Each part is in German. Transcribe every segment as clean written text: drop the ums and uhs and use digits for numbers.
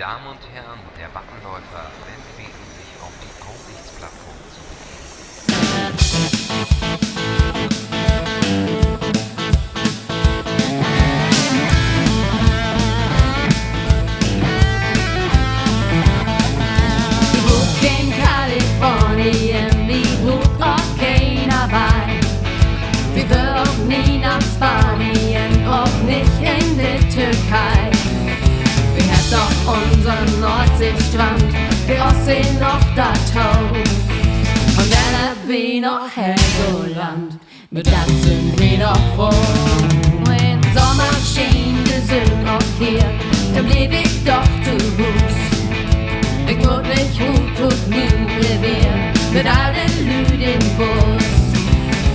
Damen und Herren, der Wattenläufer gebeten, sich auf die Aussichtsplattform zu Die Bruuk in Kalifornien, die Bruuk auch kein Hawaii. Wir würden nie nach Spanien, auch nicht in die Türkei. Wir hätten doch unseren Nordseestrand, die Ostsee noch da Tau. Und dann wie noch Helgoland, mit das sind wir doch froh. Wenn Sommer schien, die Sonne auch hier, dann blieb ich doch zu Hus. Ich tut mich gut, tut mein Revier, mit all den Lüden im Bus.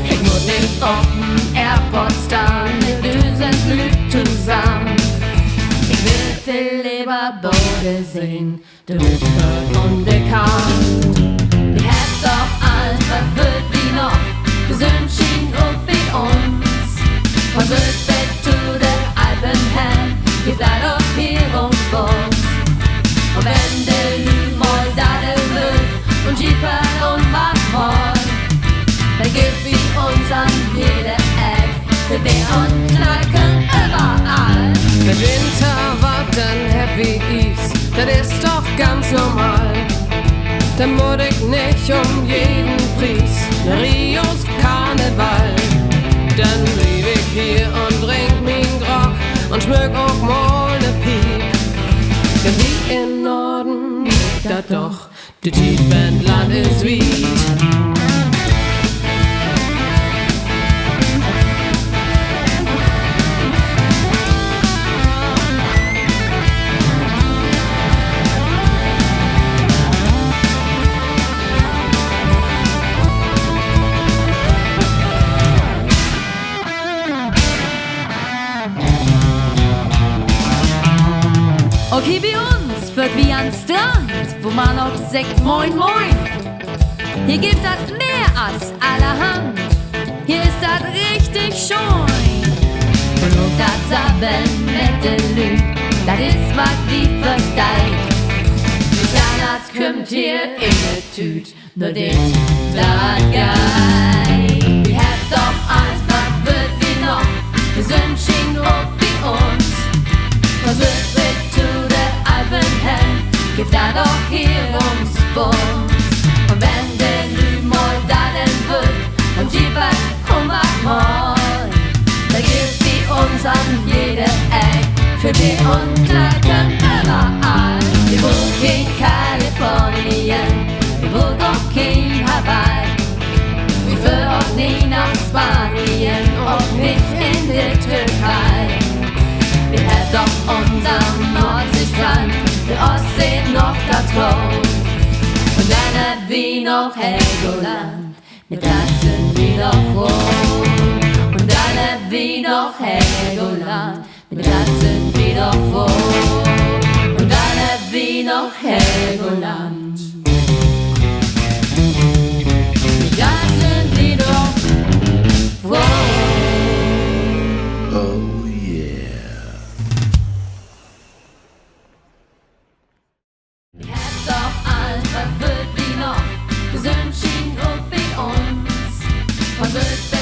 Ich muss nicht auf dem Airport stehen, wir düsen Glück zusammen. Ich will viel lieber Bode sehen, du bist voll unbekannt. Wir hätten doch alles verwirrt wie noch, wir sind schien und wie uns. Von Südwest zu der Alpenhand, wir bleiben doch hier uns Bus. Und wenn der Lüg mal da der wird, und Jeeper und Machmol, dann gibt wie uns an jeder Eck, für Bär und Kneipen überall. Wenn Winter warten Happy Ease, das ist doch ganz normal. Dann muss ich nicht um jeden Preis ne Rios Karneval. Dann blieb ich hier und trink mein Grog und schmück auch mal ne Piep. Denn wie in Norden liegt da doch, die Tiefbandland ist weit. Okay, bei uns wird wie ein Strand, wo man auch sagt Moin Moin. Hier gibt das mehr als allerhand, hier ist das richtig schön. Und das Sabben mit den Lüg, das ist was die versteigt. Nicht anders kommt hier in der Tüt, nur das geil. Wir haben doch alles, was wird wie noch, wir sind schien und wie uns. Was wird zu der Alpenhand, gibt da doch hier ums Bums. Und wenn der Lüg mal da denn wird, und Jeeper und Machmol, da gibt die uns an jeder Eck, für die Unterken überall. Die Bruuk in Kalifornien, die Bruuk auch in Hawaii. Wir führen auch nie nach Spanien, auch nicht in die Türkei. Wir hätten doch unseren Nordseestrand, der Ostsee noch da drauf. Und dann hat wir noch Helgoland, mit das sind wir doch froh. Und dann hat wir noch Helgoland, mit das sind wir doch froh. Und dann hat wir noch Helgoland, mit das sind wir doch froh. Wir sind schien und wie uns.